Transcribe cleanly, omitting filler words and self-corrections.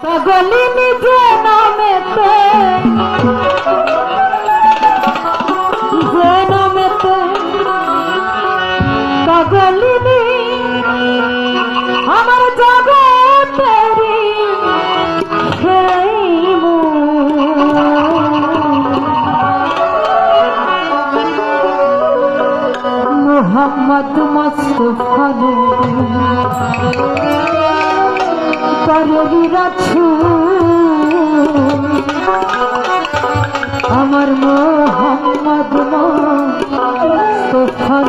পাগলিনী যে নামেতে পাগলিনী আমার জগতেরি সেই মোহাম্মদ মুস্তাফা পারবি রাসূল আমার মোহাম্মদ মুস্তাফা